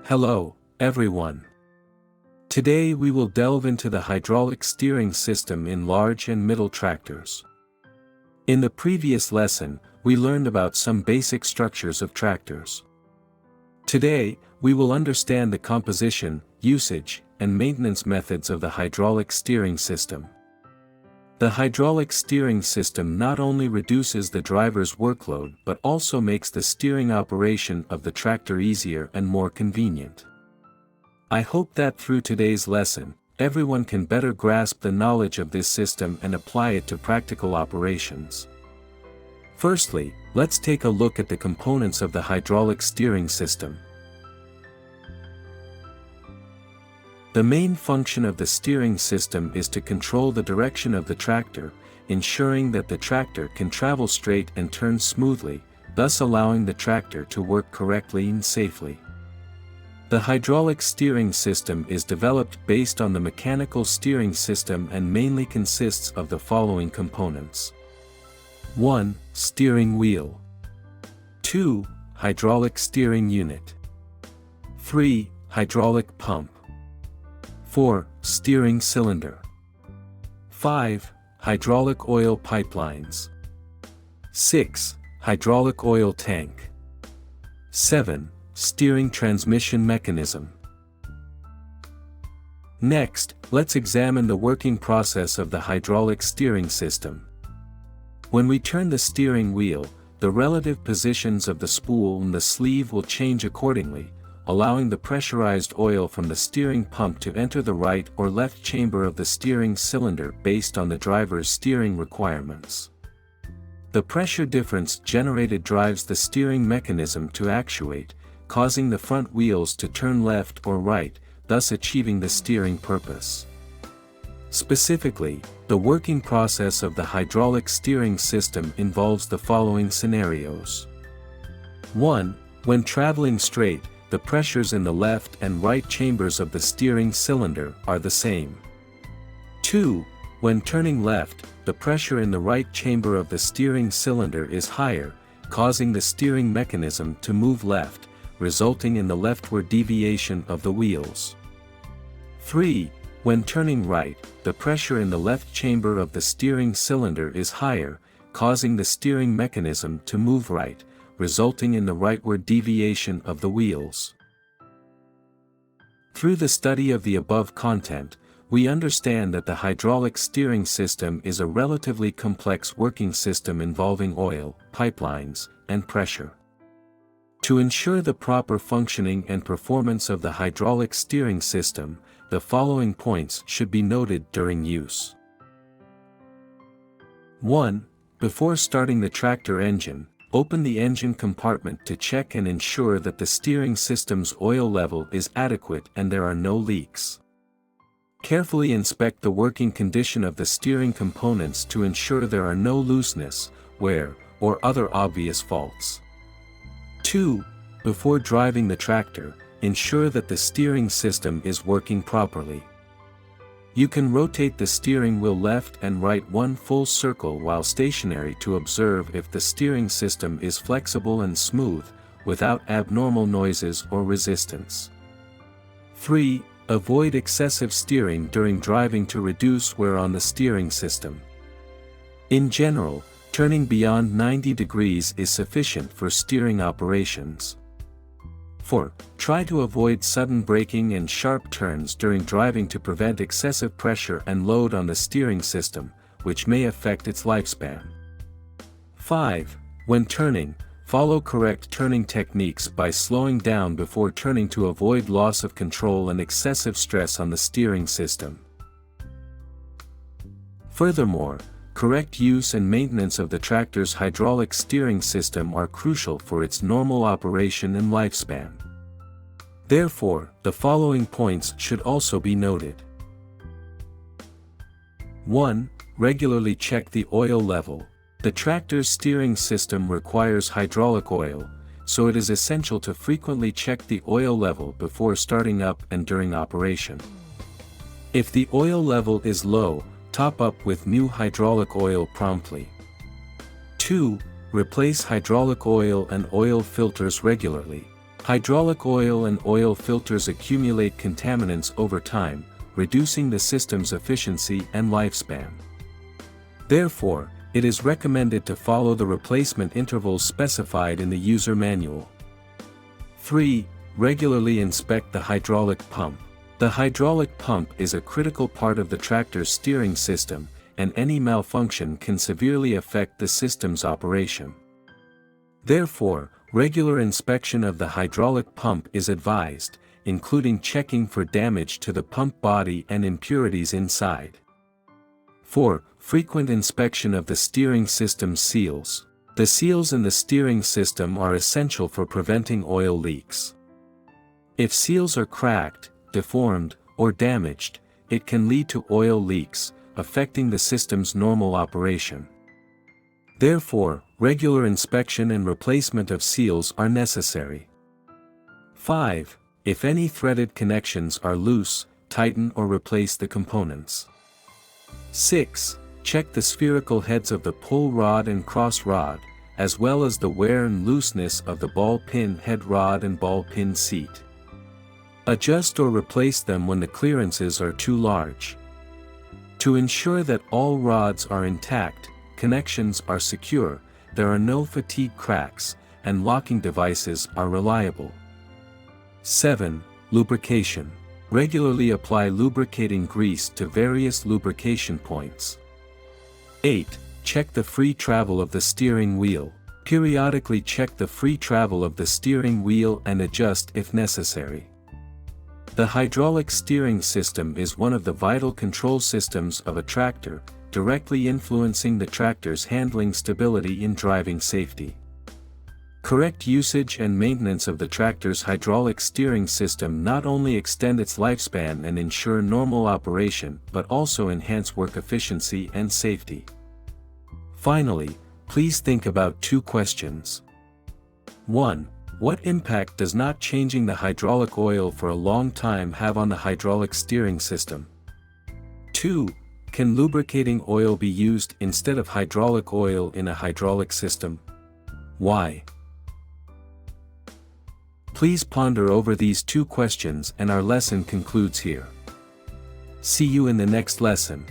Hello, everyone. Today we will delve into the hydraulic steering system in large and middle tractors. In the previous lesson, we learned about some basic structures of tractors. Today, we will understand the composition, usage, and maintenance methods of the hydraulic steering system. The hydraulic steering system not only reduces the driver's workload but also makes the steering operation of the tractor easier and more convenient. I hope that through today's lesson, everyone can better grasp the knowledge of this system and apply it to practical operations. Firstly, let's take a look at the components of the hydraulic steering system. The main function of the steering system is to control the direction of the tractor, ensuring that the tractor can travel straight and turn smoothly, thus allowing the tractor to work correctly and safely. The hydraulic steering system is developed based on the mechanical steering system and mainly consists of the following components. 1. Steering wheel. 2. Hydraulic steering unit. 3. Hydraulic pump. 4. Steering cylinder. 5. Hydraulic oil pipelines. 6. Hydraulic oil tank. 7. Steering transmission mechanism. Next, let's examine the working process of the hydraulic steering system. When we turn the steering wheel, the relative positions of the spool and the sleeve will change accordingly, allowing the pressurized oil from the steering pump to enter the right or left chamber of the steering cylinder based on the driver's steering requirements. The pressure difference generated drives the steering mechanism to actuate, causing the front wheels to turn left or right, thus achieving the steering purpose. Specifically, the working process of the hydraulic steering system involves the following scenarios. 1. When traveling straight, the pressures in the left and right chambers of the steering cylinder are the same. 2. When turning left, the pressure in the right chamber of the steering cylinder is higher, causing the steering mechanism to move left, resulting in the leftward deviation of the wheels. 3. When turning right, the pressure in the left chamber of the steering cylinder is higher, causing the steering mechanism to move right, resulting in the rightward deviation of the wheels. Through the study of the above content, we understand that the hydraulic steering system is a relatively complex working system involving oil, pipelines, and pressure. To ensure the proper functioning and performance of the hydraulic steering system, the following points should be noted during use. 1. Before starting the tractor engine, open the engine compartment to check and ensure that the steering system's oil level is adequate and there are no leaks. Carefully inspect the working condition of the steering components to ensure there are no looseness, wear, or other obvious faults. 2. Before driving the tractor, ensure that the steering system is working properly. You can rotate the steering wheel left and right one full circle while stationary to observe if the steering system is flexible and smooth, without abnormal noises or resistance. 3. Avoid excessive steering during driving to reduce wear on the steering system. In general, turning beyond 90 degrees is sufficient for steering operations. 4. Try to avoid sudden braking and sharp turns during driving to prevent excessive pressure and load on the steering system, which may affect its lifespan. 5. When turning, follow correct turning techniques by slowing down before turning to avoid loss of control and excessive stress on the steering system. Furthermore, correct use and maintenance of the tractor's hydraulic steering system are crucial for its normal operation and lifespan. Therefore, the following points should also be noted. 1. Regularly check the oil level. The tractor's steering system requires hydraulic oil, so it is essential to frequently check the oil level before starting up and during operation. If the oil level is low, top up with new hydraulic oil promptly. 2. Replace hydraulic oil and oil filters regularly. Hydraulic oil and oil filters accumulate contaminants over time, reducing the system's efficiency and lifespan. Therefore, it is recommended to follow the replacement intervals specified in the user manual. 3. Regularly inspect the hydraulic pump. The hydraulic pump is a critical part of the tractor's steering system, and any malfunction can severely affect the system's operation. Therefore, regular inspection of the hydraulic pump is advised, including checking for damage to the pump body and impurities inside. 4. Frequent inspection of the steering system seals. The seals in the steering system are essential for preventing oil leaks. If seals are cracked, deformed, or damaged, it can lead to oil leaks, affecting the system's normal operation. Therefore, regular inspection and replacement of seals are necessary. 5. If any threaded connections are loose, tighten or replace the components. 6. Check the spherical heads of the pull rod and cross rod, as well as the wear and looseness of the ball pin head rod and ball pin seat. Adjust or replace them when the clearances are too large. To ensure that all rods are intact, connections are secure, there are no fatigue cracks, and locking devices are reliable. 7. Lubrication. Regularly apply lubricating grease to various lubrication points. 8. Check the free travel of the steering wheel. Periodically check the free travel of the steering wheel and adjust if necessary. The hydraulic steering system is one of the vital control systems of a tractor, directly influencing the tractor's handling stability and driving safety. Correct usage and maintenance of the tractor's hydraulic steering system not only extend its lifespan and ensure normal operation but also enhance work efficiency and safety. Finally, please think about 2 questions. 1. What impact does not changing the hydraulic oil for a long time have on the hydraulic steering system? 2. Can lubricating oil be used instead of hydraulic oil in a hydraulic system? Why? Please ponder over these 2 questions and our lesson concludes here. See you in the next lesson.